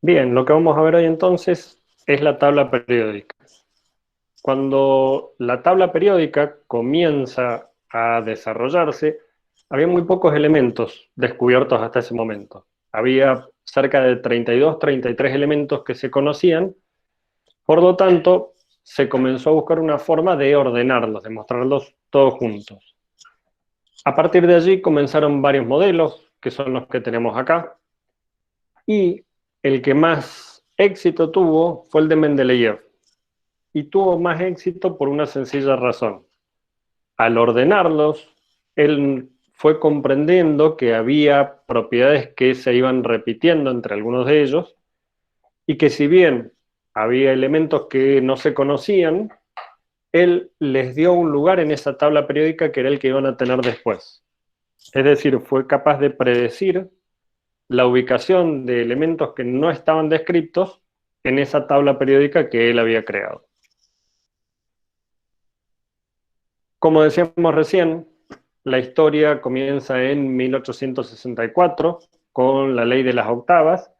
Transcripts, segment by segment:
Bien, lo que vamos a ver hoy entonces es la tabla periódica. Cuando la tabla periódica comienza a desarrollarse, había muy pocos elementos descubiertos hasta ese momento. Había cerca de 32, 33 elementos que se conocían, por lo tanto, se comenzó a buscar una forma de ordenarlos, de mostrarlos todos juntos. A partir de allí comenzaron varios modelos, que son los que tenemos acá, y el que más éxito tuvo fue el de Mendeleev. Y tuvo más éxito por una sencilla razón. Al ordenarlos, él fue comprendiendo que había propiedades que se iban repitiendo entre algunos de ellos y que si bien había elementos que no se conocían, él les dio un lugar en esa tabla periódica que era el que iban a tener después. Es decir, fue capaz de predecir la ubicación de elementos que no estaban descritos en esa tabla periódica que él había creado. Como decíamos recién, la historia comienza en 1864 con la ley de las octavas,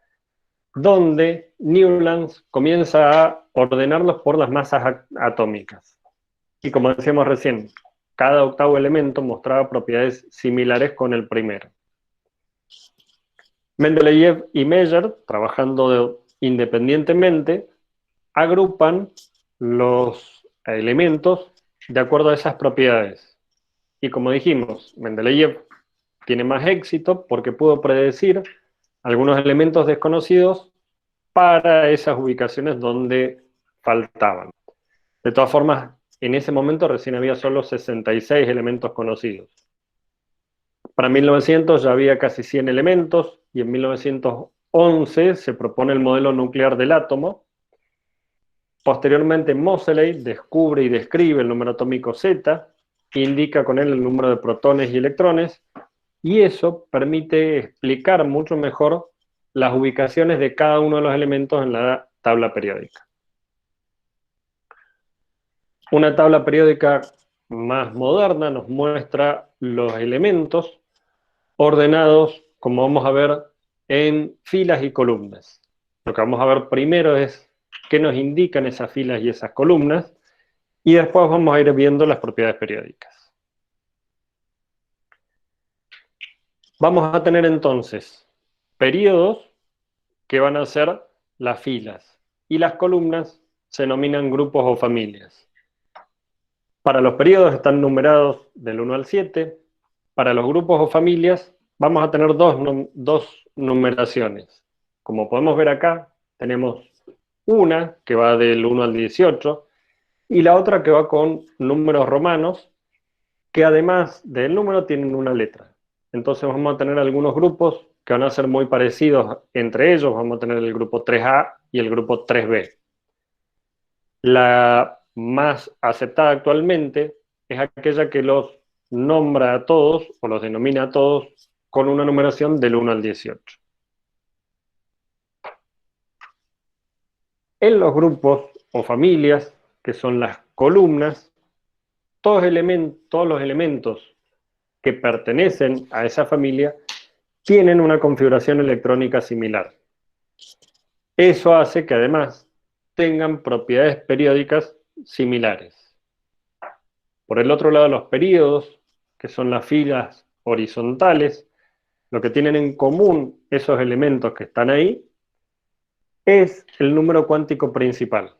donde Newlands comienza a ordenarlos por las masas atómicas. Y como decíamos recién, cada octavo elemento mostraba propiedades similares con el primero. Mendeleev y Meyer, trabajando independientemente, agrupan los elementos de acuerdo a esas propiedades. Y como dijimos, Mendeleev tiene más éxito porque pudo predecir algunos elementos desconocidos para esas ubicaciones donde faltaban. De todas formas, en ese momento recién había solo 66 elementos conocidos. Para 1900 ya había casi 100 elementos y en 1911 se propone el modelo nuclear del átomo. Posteriormente, Moseley descubre y describe el número atómico Z, indica con él el número de protones y electrones, y eso permite explicar mucho mejor las ubicaciones de cada uno de los elementos en la tabla periódica. Una tabla periódica más moderna nos muestra los elementos ordenados, como vamos a ver, en filas y columnas. Lo que vamos a ver primero es qué nos indican esas filas y esas columnas, y después vamos a ir viendo las propiedades periódicas. Vamos a tener entonces periodos que van a ser las filas, y las columnas se denominan grupos o familias. Para los periodos están numerados del 1 al 7. Para los grupos o familias vamos a tener dos numeraciones. Como podemos ver acá, tenemos una que va del 1 al 18 y la otra que va con números romanos que además del número tienen una letra. Entonces vamos a tener algunos grupos que van a ser muy parecidos entre ellos. Vamos a tener el grupo 3A y el grupo 3B. La más aceptada actualmente es aquella que los nombra a todos o los denomina a todos con una numeración del 1 al 18. En los grupos o familias, que son las columnas, todos los elementos que pertenecen a esa familia tienen una configuración electrónica similar. Eso hace que además tengan propiedades periódicas similares. Por el otro lado, los períodos, que son las filas horizontales, lo que tienen en común esos elementos que están ahí es el número cuántico principal.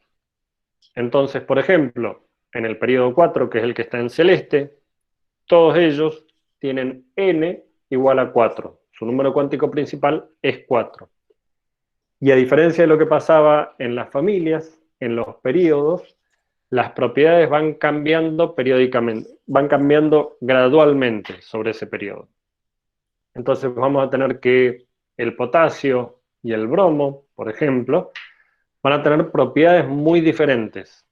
Entonces, por ejemplo, en el periodo 4, que es el que está en celeste, todos ellos tienen n igual a 4. Su número cuántico principal es 4. Y a diferencia de lo que pasaba en las familias, en los periodos, las propiedades van cambiando periódicamente, van cambiando gradualmente sobre ese periodo. Entonces vamos a tener que el potasio y el bromo, por ejemplo, van a tener propiedades muy diferentes.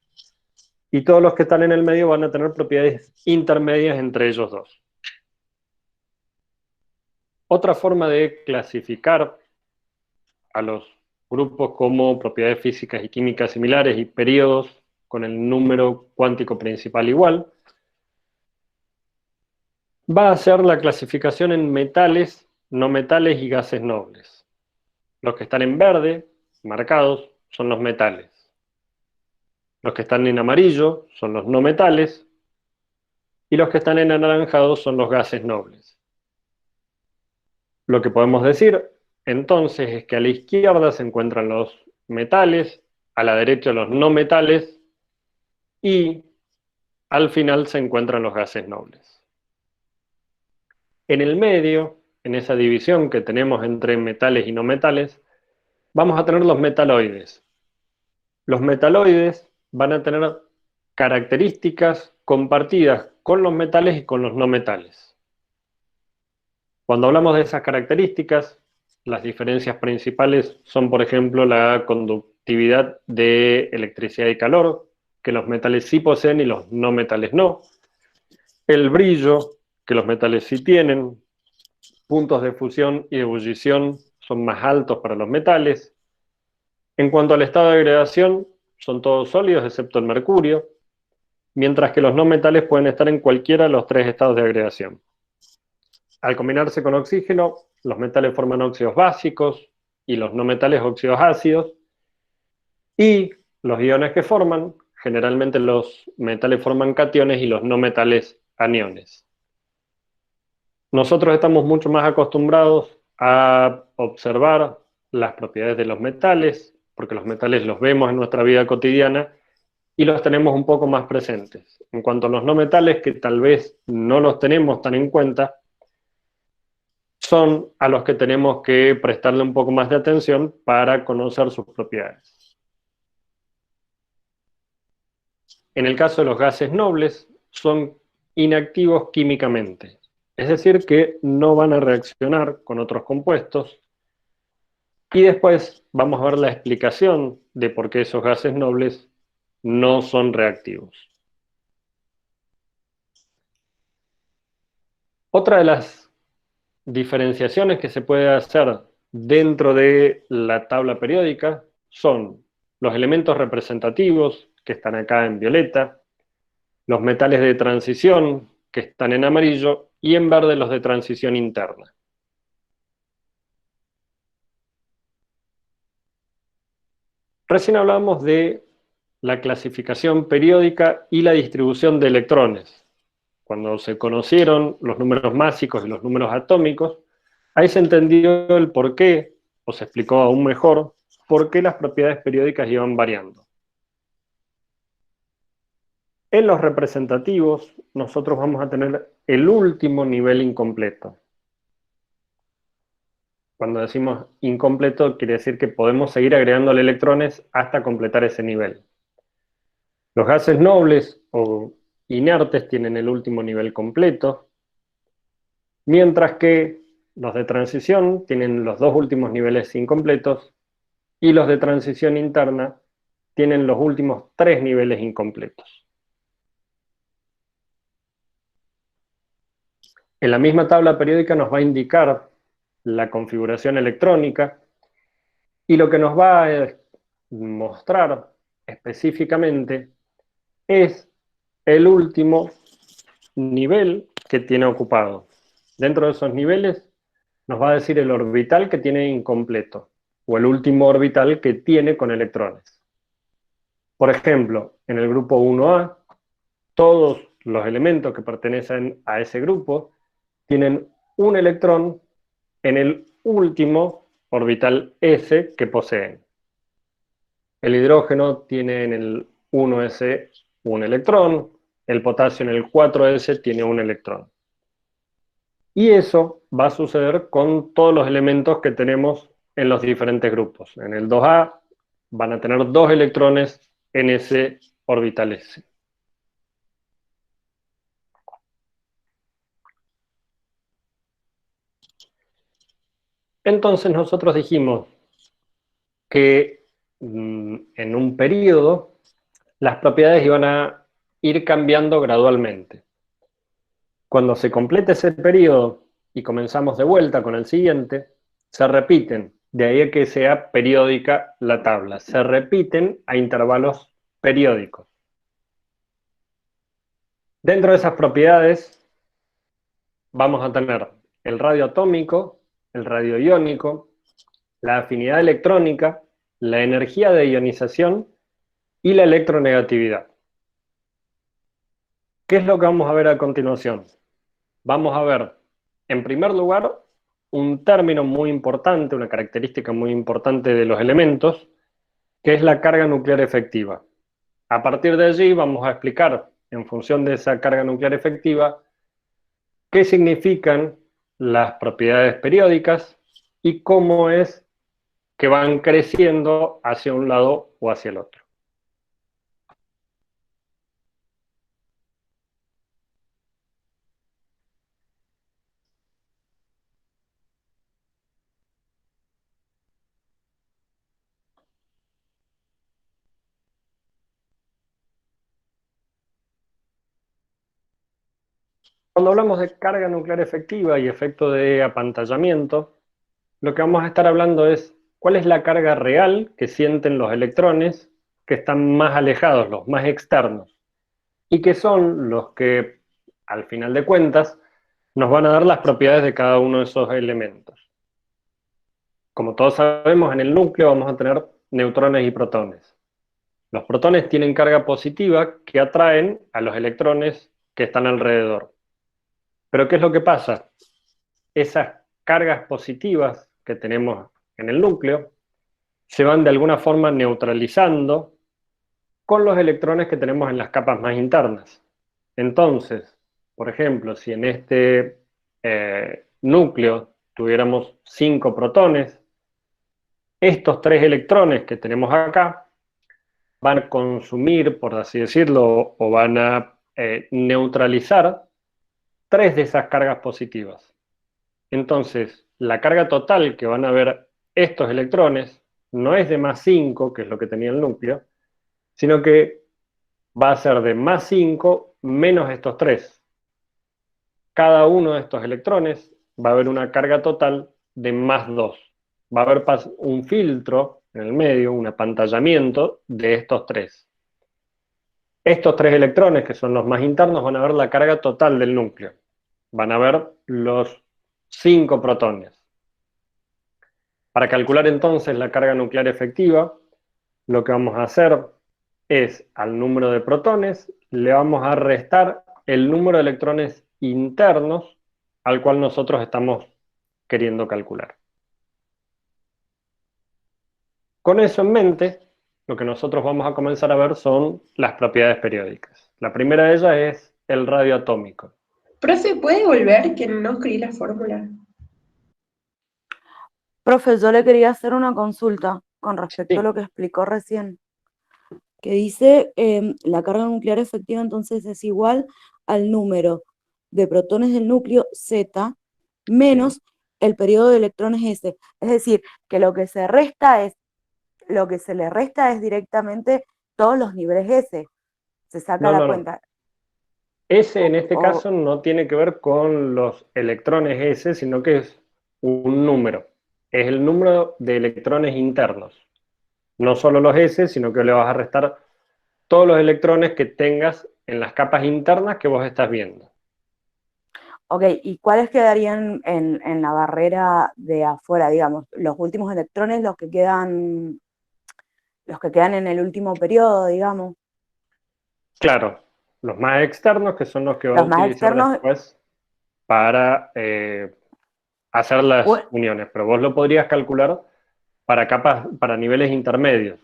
Y todos los que están en el medio van a tener propiedades intermedias entre ellos dos. Otra forma de clasificar a los grupos como propiedades físicas y químicas similares y periodos con el número cuántico principal igual, va a ser la clasificación en metales, no metales y gases nobles. Los que están en verde marcados son los metales. Los que están en amarillo son los no metales y los que están en anaranjado son los gases nobles. Lo que podemos decir entonces es que a la izquierda se encuentran los metales, a la derecha los no metales y al final se encuentran los gases nobles. En el medio, en esa división que tenemos entre metales y no metales, vamos a tener los metaloides. Los metaloides van a tener características compartidas con los metales y con los no metales. Cuando hablamos de esas características, las diferencias principales son, por ejemplo, la conductividad de electricidad y calor, que los metales sí poseen y los no metales no. El brillo, que los metales sí tienen. Puntos de fusión y de ebullición son más altos para los metales. En cuanto al estado de agregación, son todos sólidos excepto el mercurio, mientras que los no metales pueden estar en cualquiera de los tres estados de agregación. Al combinarse con oxígeno, los metales forman óxidos básicos y los no metales óxidos ácidos, y los iones que forman, generalmente los metales forman cationes y los no metales aniones. Nosotros estamos mucho más acostumbrados a observar las propiedades de los metales, porque los metales los vemos en nuestra vida cotidiana y los tenemos un poco más presentes. En cuanto a los no metales, que tal vez no los tenemos tan en cuenta, son a los que tenemos que prestarle un poco más de atención para conocer sus propiedades. En el caso de los gases nobles, son inactivos químicamente, es decir, que no van a reaccionar con otros compuestos, y después vamos a ver la explicación de por qué esos gases nobles no son reactivos. Otra de las diferenciaciones que se puede hacer dentro de la tabla periódica son los elementos representativos, que están acá en violeta, los metales de transición, que están en amarillo, y en verde los de transición interna. Recién hablábamos de la clasificación periódica y la distribución de electrones. Cuando se conocieron los números másicos y los números atómicos, ahí se entendió el por qué, o se explicó aún mejor, por qué las propiedades periódicas iban variando. En los representativos, nosotros vamos a tener el último nivel incompleto. Cuando decimos incompleto, quiere decir que podemos seguir agregándole electrones hasta completar ese nivel. Los gases nobles o inertes tienen el último nivel completo, mientras que los de transición tienen los dos últimos niveles incompletos y los de transición interna tienen los últimos tres niveles incompletos. En la misma tabla periódica nos va a indicar la configuración electrónica y lo que nos va a mostrar específicamente es el último nivel que tiene ocupado. Dentro de esos niveles nos va a decir el orbital que tiene incompleto o el último orbital que tiene con electrones. Por ejemplo, en el grupo 1A, todos los elementos que pertenecen a ese grupo tienen un electrón en el último orbital S que poseen. El hidrógeno tiene en el 1S un electrón, el potasio en el 4S tiene un electrón. Y eso va a suceder con todos los elementos que tenemos en los diferentes grupos. En el 2A van a tener dos electrones en ese orbital S. Entonces nosotros dijimos que en un periodo las propiedades iban a ir cambiando gradualmente. Cuando se complete ese periodo y comenzamos de vuelta con el siguiente, se repiten, de ahí a que sea periódica la tabla, se repiten a intervalos periódicos. Dentro de esas propiedades vamos a tener el radio atómico, el radio iónico, la afinidad electrónica, la energía de ionización y la electronegatividad. ¿Qué es lo que vamos a ver a continuación? Vamos a ver, en primer lugar, un término muy importante, una característica muy importante de los elementos, que es la carga nuclear efectiva. A partir de allí vamos a explicar, en función de esa carga nuclear efectiva, qué significan las propiedades periódicas y cómo es que van creciendo hacia un lado o hacia el otro. Cuando hablamos de carga nuclear efectiva y efecto de apantallamiento, lo que vamos a estar hablando es cuál es la carga real que sienten los electrones que están más alejados, los más externos, y que son los que, al final de cuentas, nos van a dar las propiedades de cada uno de esos elementos. Como todos sabemos, en el núcleo vamos a tener neutrones y protones. Los protones tienen carga positiva que atraen a los electrones que están alrededor. Pero ¿qué es lo que pasa? Esas cargas positivas que tenemos en el núcleo se van de alguna forma neutralizando con los electrones que tenemos en las capas más internas. Entonces, por ejemplo, si en este núcleo tuviéramos 5 protones, estos 3 electrones que tenemos acá van a consumir, por así decirlo, o van a neutralizar 3 de esas cargas positivas. Entonces, la carga total que van a ver estos electrones no es de más 5, que es lo que tenía el núcleo, sino que va a ser de más 5 menos estos 3. Cada uno de estos electrones va a haber una carga total de más 2. Va a haber un filtro en el medio, un apantallamiento de estos 3. Estos 3 electrones, que son los más internos, van a ver la carga total del núcleo. Van a ver los 5 protones. Para calcular entonces la carga nuclear efectiva, lo que vamos a hacer es al número de protones le vamos a restar el número de electrones internos al cual nosotros estamos queriendo calcular. Con eso en mente, lo que nosotros vamos a comenzar a ver son las propiedades periódicas. La primera de ellas es el radio atómico. Profe, ¿puede volver que no escribí la fórmula? Profe, yo le quería hacer una consulta con respecto a Sí. lo que explicó recién, que dice la carga nuclear efectiva entonces es igual al número de protones del núcleo Z menos el periodo de electrones S. Es decir, que lo que se le resta es directamente todos los niveles S. Se saca la cuenta. S en este caso no tiene que ver con los electrones S, sino que es un número. Es el número de electrones internos. No solo los S, sino que le vas a restar todos los electrones que tengas en las capas internas que vos estás viendo. Ok, ¿y cuáles quedarían en la barrera de afuera, digamos? Los últimos electrones, los que quedan en el último periodo, digamos. Claro, los más externos, que son los que vas a Los más utilizar externos, después para hacer las bueno, uniones, pero vos lo podrías calcular para capas, para niveles intermedios.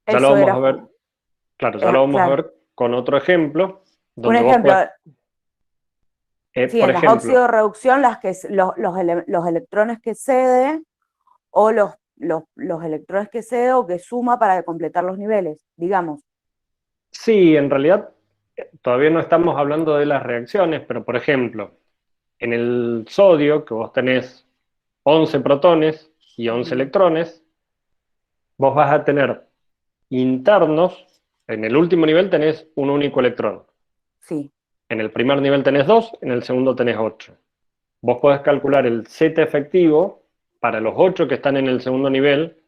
Ya lo eso vamos era, a ver, claro, ya lo vamos a claro. ver con otro ejemplo, Un donde vos ejemplo, puedes, sí, por en las ejemplo, oxidorreducción, los electrones que cede o los electrones que cede o que suma para completar los niveles, digamos. sí, en realidad todavía no estamos hablando de las reacciones, pero por ejemplo, en el sodio, que vos tenés 11 protones y 11 electrones, vos vas a tener internos, en el último nivel tenés un único electrón. Sí. En el primer nivel tenés 2, en el segundo tenés 8. Vos podés calcular el Z efectivo para los 8 que están en el segundo nivel,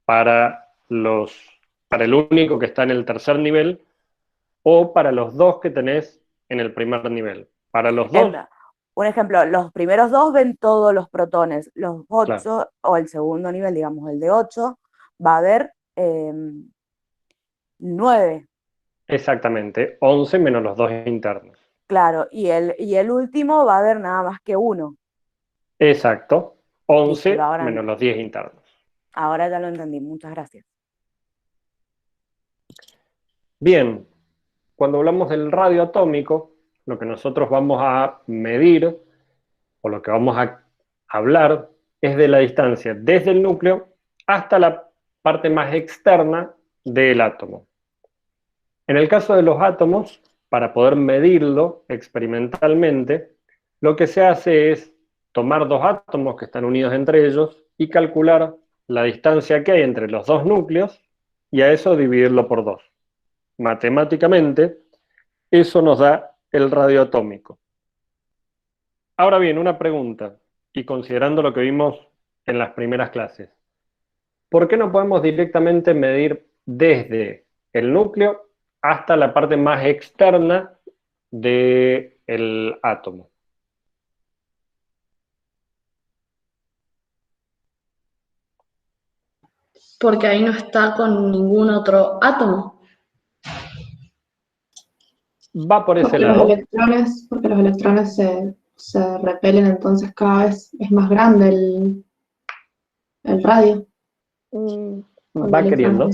para el único que está en el tercer nivel, o para los 2 que tenés en el primer nivel. Para los dos un ejemplo, los primeros 2 ven todos los protones, los 8, Claro. o el segundo nivel, digamos, el de 8, va a haber 9, Exactamente, 11 menos los dos internos. claro, y el último va a haber nada más que 1. Exacto, Listo, 11 menos los 10 internos. ahora ya lo entendí, muchas gracias. Bien, cuando hablamos del radio atómico, lo que nosotros vamos a medir, o lo que vamos a hablar, es de la distancia desde el núcleo hasta la parte más externa del átomo. En el caso de los átomos, para poder medirlo experimentalmente, lo que se hace es tomar dos átomos que están unidos entre ellos y calcular la distancia que hay entre los dos núcleos y a eso dividirlo por 2. Matemáticamente, eso nos da el radio atómico. Ahora bien, una pregunta, y considerando lo que vimos en las primeras clases, ¿por qué no podemos directamente medir desde el núcleo hasta la parte más externa del átomo? Porque ahí no está con ningún otro átomo. Va por ese lado. Porque los electrones se repelen, entonces cada vez es más grande el radio. Va queriendo.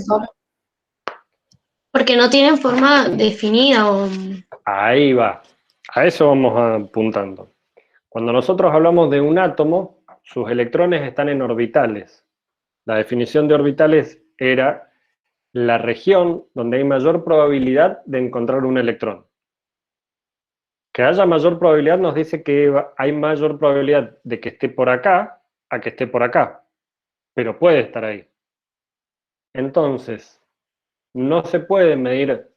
Porque no tienen forma definida o... Ahí va. A eso vamos apuntando. Cuando nosotros hablamos de un átomo, sus electrones están en orbitales. La definición de orbitales era la región donde hay mayor probabilidad de encontrar un electrón. Que haya mayor probabilidad nos dice que hay mayor probabilidad de que esté por acá a que esté por acá, pero puede estar ahí. Entonces, no se puede medir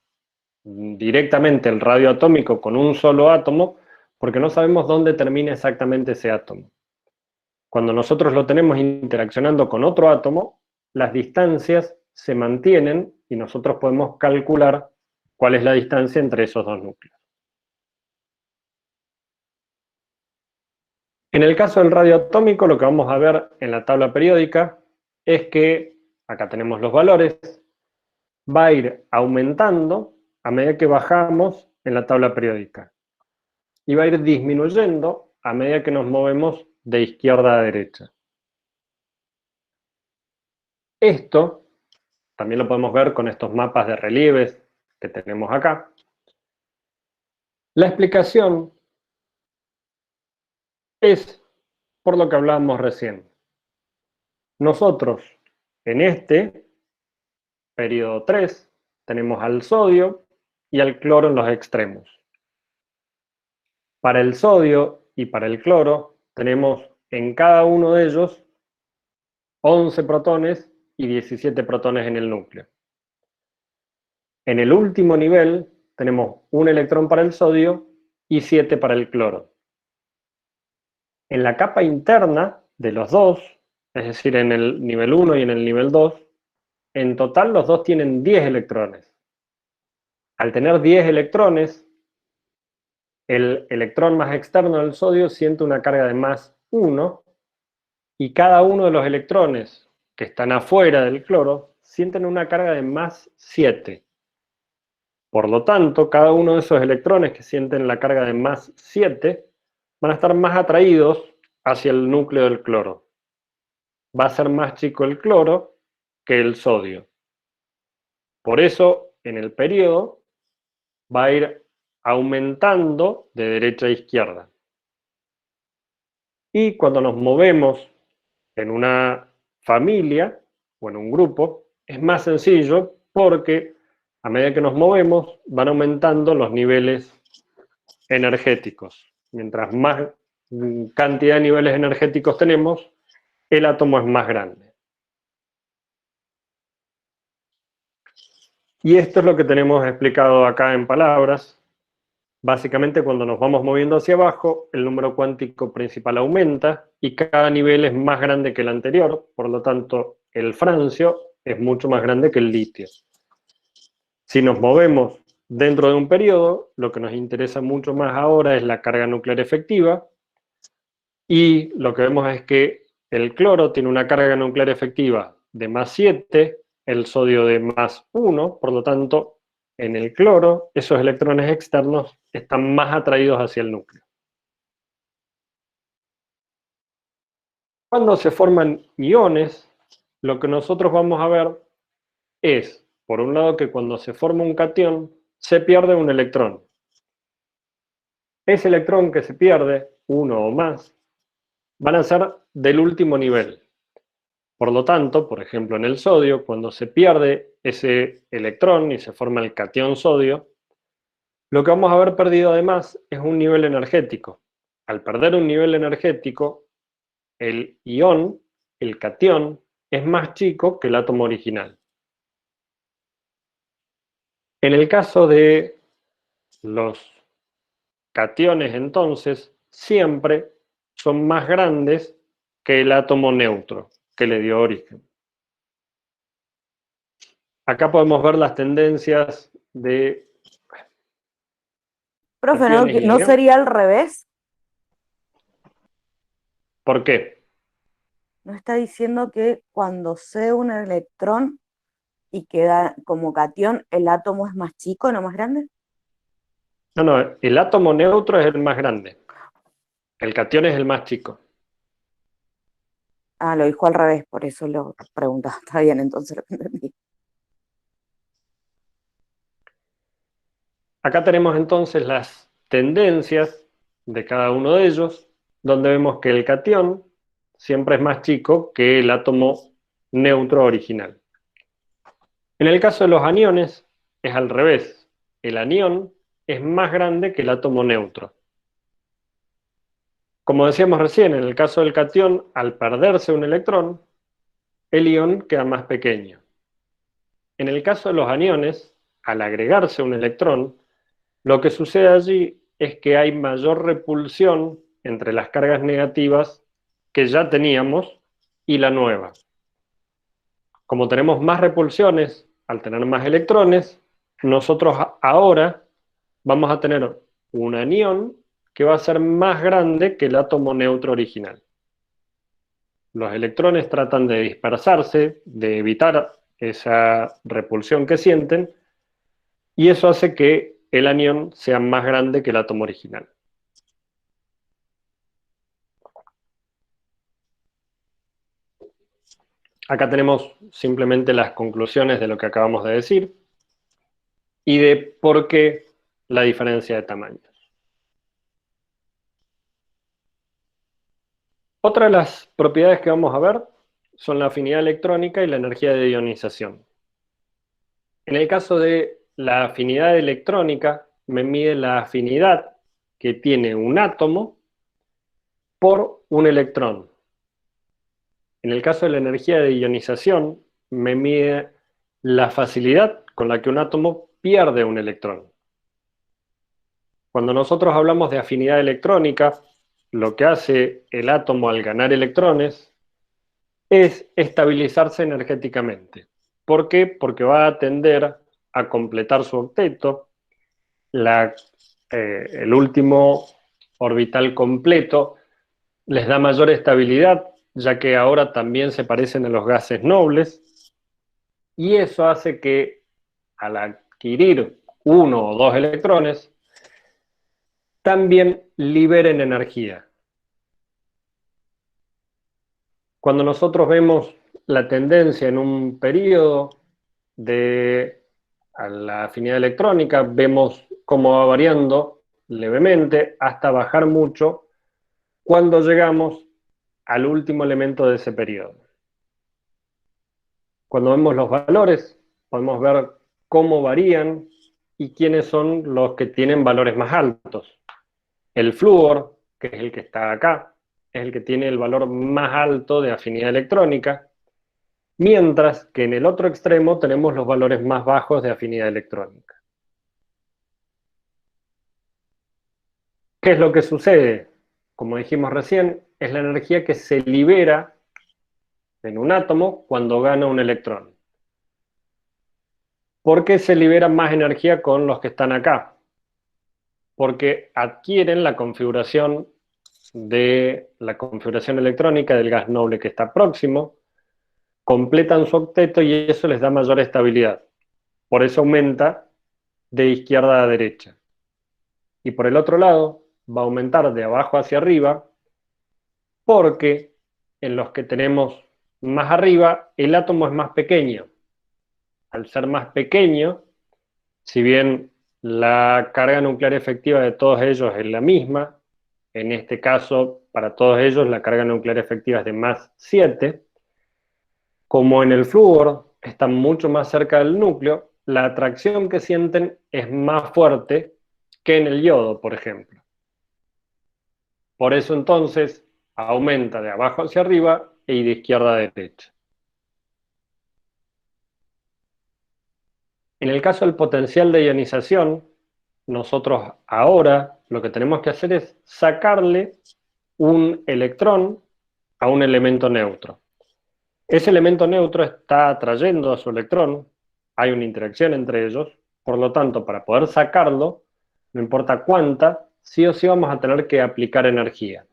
directamente el radio atómico con un solo átomo porque no sabemos dónde termina exactamente ese átomo. Cuando nosotros lo tenemos interaccionando con otro átomo, las distancias se mantienen y nosotros podemos calcular cuál es la distancia entre esos dos núcleos. En el caso del radio atómico, lo que vamos a ver en la tabla periódica es que, acá tenemos los valores, va a ir aumentando a medida que bajamos en la tabla periódica. Y va a ir disminuyendo a medida que nos movemos de izquierda a derecha. Esto también lo podemos ver con estos mapas de relieves que tenemos acá. La explicación es por lo que hablábamos recién. Nosotros, en este periodo 3, tenemos al sodio y al cloro en los extremos. Para el sodio y para el cloro tenemos en cada uno de ellos 11 protones y 17 protones en el núcleo. En el último nivel tenemos un electrón para el sodio y 7 para el cloro. En la capa interna de los dos, es decir, en el nivel 1 y en el nivel 2, en total los dos tienen 10 electrones. Al tener 10 electrones, el electrón más externo del sodio siente una carga de más 1 y cada uno de los electrones que están afuera del cloro sienten una carga de más 7. Por lo tanto, cada uno de esos electrones que sienten la carga de más 7 van a estar más atraídos hacia el núcleo del cloro. Va a ser más chico el cloro que el sodio. Por eso, en el periodo, va a ir aumentando de derecha a izquierda. Y cuando nos movemos en una familia o en un grupo, es más sencillo porque a medida que nos movemos van aumentando los niveles energéticos. Mientras más cantidad de niveles energéticos tenemos, el átomo es más grande. Y esto es lo que tenemos explicado acá en palabras. Básicamente, cuando nos vamos moviendo hacia abajo, el número cuántico principal aumenta y cada nivel es más grande que el anterior, por lo tanto, el francio es mucho más grande que el litio. Si nos movemos dentro de un periodo, lo que nos interesa mucho más ahora es la carga nuclear efectiva, Y lo que vemos es que el cloro tiene una carga nuclear efectiva de +7, el sodio de +1, por lo tanto, en el cloro, esos electrones externos están más atraídos hacia el núcleo. Cuando se forman iones, lo que nosotros vamos a ver es, por un lado, que cuando se forma un catión, se pierde un electrón. Ese electrón que se pierde, uno o más, van a ser del último nivel. Por lo tanto, por ejemplo, en el sodio, cuando se pierde ese electrón y se forma el catión sodio, lo que vamos a haber perdido además es un nivel energético. Al perder un nivel energético, el ion, el catión, es más chico que el átomo original. En el caso de los cationes, entonces, siempre son más grandes que el átomo neutro que le dio origen. Acá podemos ver las tendencias de Profe, cationes y ¿no iones. sería al revés? ¿Por qué? ¿No está diciendo que cuando se une un electrón y queda como catión, el átomo es más chico, no más grande? No, el átomo neutro es el más grande. El catión es el más chico. Ah, lo dijo al revés, por eso lo preguntaba. Está bien, entonces lo entendí. Acá tenemos entonces las tendencias de cada uno de ellos, donde vemos que el catión siempre es más chico que el átomo neutro original. En el caso de los aniones, es al revés. El anión es más grande que el átomo neutro. Como decíamos recién, en el caso del catión, al perderse un electrón, el ion queda más pequeño. En el caso de los aniones, al agregarse un electrón, lo que sucede allí es que hay mayor repulsión entre las cargas negativas que ya teníamos y la nueva. Como tenemos más repulsiones al tener más electrones, nosotros ahora vamos a tener un anión que va a ser más grande que el átomo neutro original. Los electrones tratan de dispersarse, de evitar esa repulsión que sienten, y eso hace que el anión sea más grande que el átomo original. Acá tenemos simplemente las conclusiones de lo que acabamos de decir y de por qué la diferencia de tamaños. Otra de las propiedades que vamos a ver son la afinidad electrónica y la energía de ionización. En el caso de la afinidad electrónica, me mide la afinidad que tiene un átomo por un electrón. En el caso de la energía de ionización, me mide la facilidad con la que un átomo pierde un electrón. Cuando nosotros hablamos de afinidad electrónica, lo que hace el átomo al ganar electrones es estabilizarse energéticamente. ¿Por qué? Porque va a tender a completar su octeto. El último orbital completo les da mayor estabilidad, ya que ahora también se parecen a los gases nobles, y eso hace que al adquirir uno o dos electrones, también liberen energía. Cuando nosotros vemos la tendencia en un periodo a la afinidad electrónica, vemos cómo va variando levemente hasta bajar mucho cuando llegamos al último elemento de ese periodo. Cuando vemos los valores, podemos ver cómo varían y quiénes son los que tienen valores más altos. El flúor, que es el que está acá, es el que tiene el valor más alto de afinidad electrónica, mientras que en el otro extremo tenemos los valores más bajos de afinidad electrónica. ¿Qué es lo que sucede? Como dijimos recién, es la energía que se libera en un átomo cuando gana un electrón. ¿Por qué se libera más energía con los que están acá? Porque adquieren la configuración de la configuración electrónica del gas noble que está próximo, completan su octeto y eso les da mayor estabilidad. Por eso aumenta de izquierda a derecha. Y por el otro lado, va a aumentar de abajo hacia arriba, porque en los que tenemos más arriba, el átomo es más pequeño. Al ser más pequeño, si bien la carga nuclear efectiva de todos ellos es la misma, en este caso, para todos ellos, la carga nuclear efectiva es de más 7, como en el flúor están mucho más cerca del núcleo, la atracción que sienten es más fuerte que en el yodo, por ejemplo. Por eso entonces aumenta de abajo hacia arriba y de izquierda a derecha. En el caso del potencial de ionización, nosotros ahora lo que tenemos que hacer es sacarle un electrón a un elemento neutro. Ese elemento neutro está atrayendo a su electrón, hay una interacción entre ellos, por lo tanto, para poder sacarlo, no importa cuánta, sí o sí vamos a tener que aplicar energía.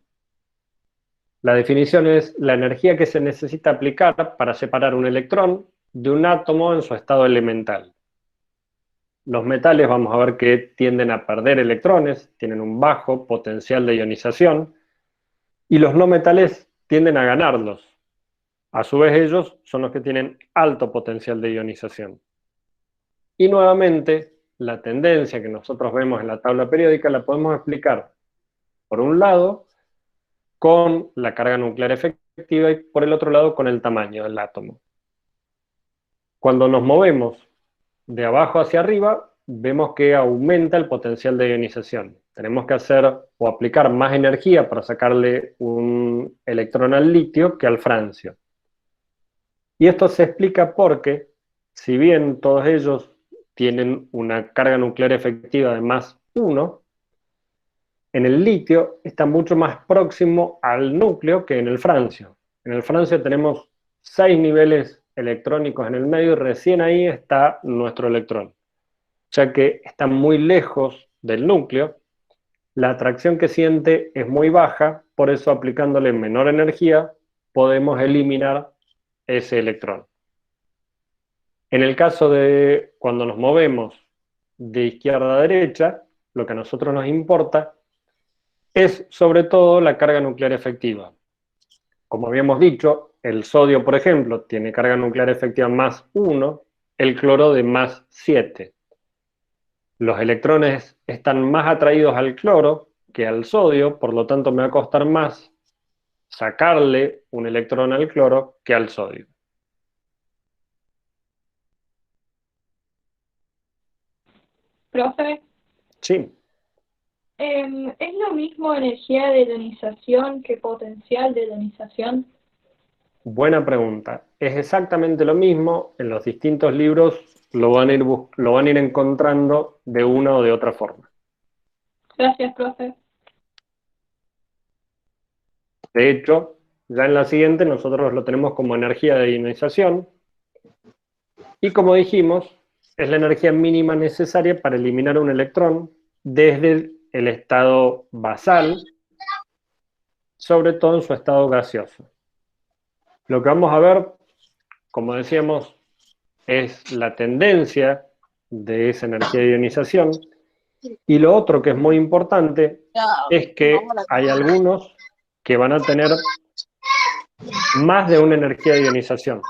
La definición es la energía que se necesita aplicar para separar un electrón de un átomo en su estado elemental. Los metales vamos a ver que tienden a perder electrones, tienen un bajo potencial de ionización, y los no metales tienden a ganarlos. A su vez ellos son los que tienen alto potencial de ionización. Y nuevamente, la tendencia que nosotros vemos en la tabla periódica la podemos explicar, por un lado, con la carga nuclear efectiva y por el otro lado con el tamaño del átomo. Cuando nos movemos de abajo hacia arriba, vemos que aumenta el potencial de ionización. Tenemos que hacer o aplicar más energía para sacarle un electrón al litio que al francio. Y esto se explica porque, si bien todos ellos tienen una carga nuclear efectiva de más 1, en el litio está mucho más próximo al núcleo que en el francio. En el francio tenemos 6 niveles electrónicos en el medio y recién ahí está nuestro electrón. Ya que está muy lejos del núcleo, la atracción que siente es muy baja, por eso aplicándole menor energía podemos eliminar ese electrón. En el caso de cuando nos movemos de izquierda a derecha, lo que a nosotros nos importa es sobre todo la carga nuclear efectiva. Como habíamos dicho, el sodio, por ejemplo, tiene carga nuclear efectiva más 1, el cloro de más 7. Los electrones están más atraídos al cloro que al sodio, por lo tanto me va a costar más sacarle un electrón al cloro que al sodio. Profe, Sí, ¿es lo mismo energía de ionización que potencial de ionización? buena pregunta. Es exactamente lo mismo, en los distintos libros lo van a ir encontrando de una o de otra forma. Gracias, profe. De hecho, ya en la siguiente nosotros lo tenemos como energía de ionización, y como dijimos, es la energía mínima necesaria para eliminar un electrón desde el estado basal, sobre todo en su estado gaseoso. Lo que vamos a ver, como decíamos, es la tendencia de esa energía de ionización, y lo otro que es muy importante es que hay algunos que van a tener más de una energía de ionización.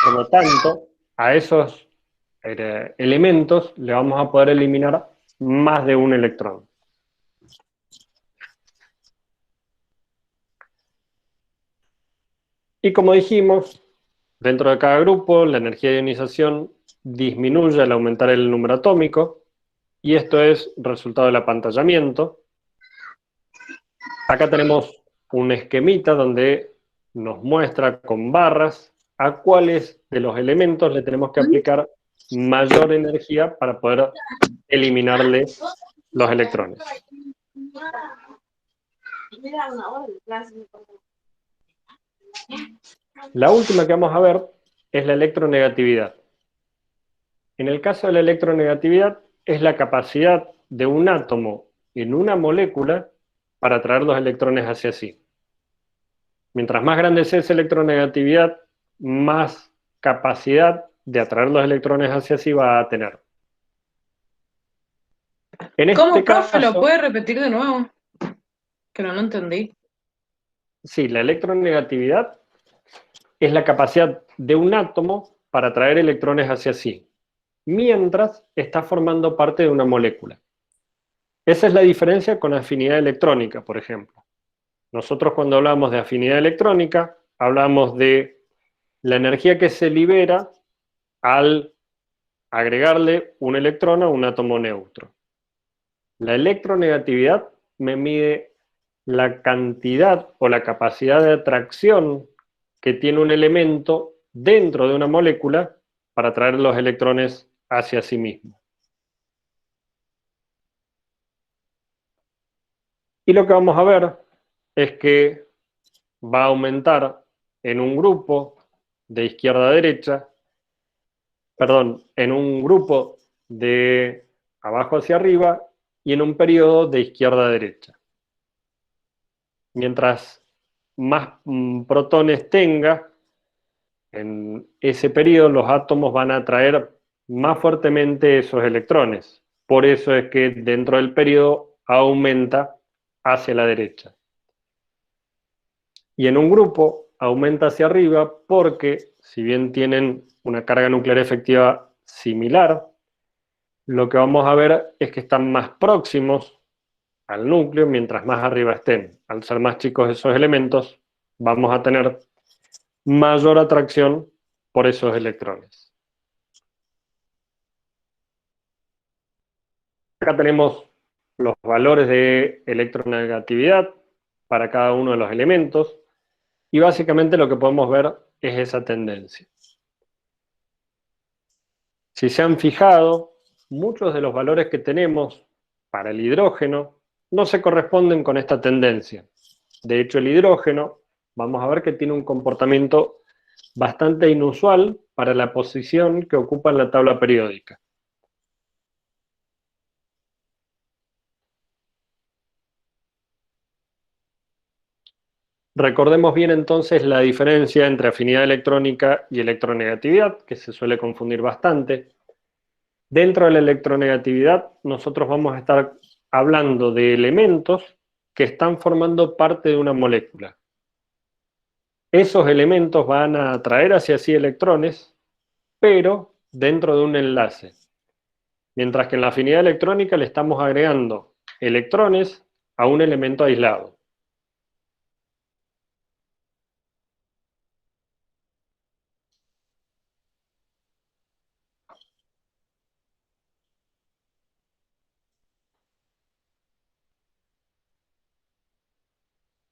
Por lo tanto, a esos elementos le vamos a poder eliminar más de un electrón. Y como dijimos, dentro de cada grupo la energía de ionización disminuye al aumentar el número atómico, y esto es resultado del apantallamiento. Acá tenemos un esquemita donde nos muestra con barras a cuáles de los elementos le tenemos que aplicar mayor energía para poder eliminarle los electrones. La última que vamos a ver es la electronegatividad. En el caso de la electronegatividad es la capacidad de un átomo en una molécula para atraer los electrones hacia sí. Mientras más grande sea esa electronegatividad, más capacidad de atraer los electrones hacia sí va a tener. En ¿Cómo, este profe? ¿Lo caso, puede repetir de nuevo? Que no entendí. sí, la electronegatividad es la capacidad de un átomo para atraer electrones hacia sí, mientras está formando parte de una molécula. Esa es la diferencia con afinidad electrónica, por ejemplo. Nosotros cuando hablamos de afinidad electrónica, hablamos de la energía que se libera al agregarle un electrón a un átomo neutro. La electronegatividad me mide la cantidad o la capacidad de atracción que tiene un elemento dentro de una molécula para atraer los electrones hacia sí mismo. Y lo que vamos a ver es que va a aumentar en un grupo de izquierda a derecha, perdón, en un grupo de abajo hacia arriba y en un periodo de izquierda a derecha. Mientras más protones tenga, en ese periodo los átomos van a atraer más fuertemente esos electrones. Por eso es que dentro del periodo aumenta hacia la derecha. Y en un grupo aumenta hacia arriba porque, si bien tienen una carga nuclear efectiva similar, lo que vamos a ver es que están más próximos al núcleo mientras más arriba estén. Al ser más chicos esos elementos, vamos a tener mayor atracción por esos electrones. Acá tenemos los valores de electronegatividad para cada uno de los elementos y básicamente lo que podemos ver es esa tendencia. Si se han fijado, muchos de los valores que tenemos para el hidrógeno no se corresponden con esta tendencia. De hecho, el hidrógeno, vamos a ver que tiene un comportamiento bastante inusual para la posición que ocupa en la tabla periódica. Recordemos bien entonces la diferencia entre afinidad electrónica y electronegatividad, que se suele confundir bastante. Dentro de la electronegatividad, nosotros vamos a estar hablando de elementos que están formando parte de una molécula. Esos elementos van a atraer hacia sí electrones, pero dentro de un enlace. Mientras que en la afinidad electrónica le estamos agregando electrones a un elemento aislado.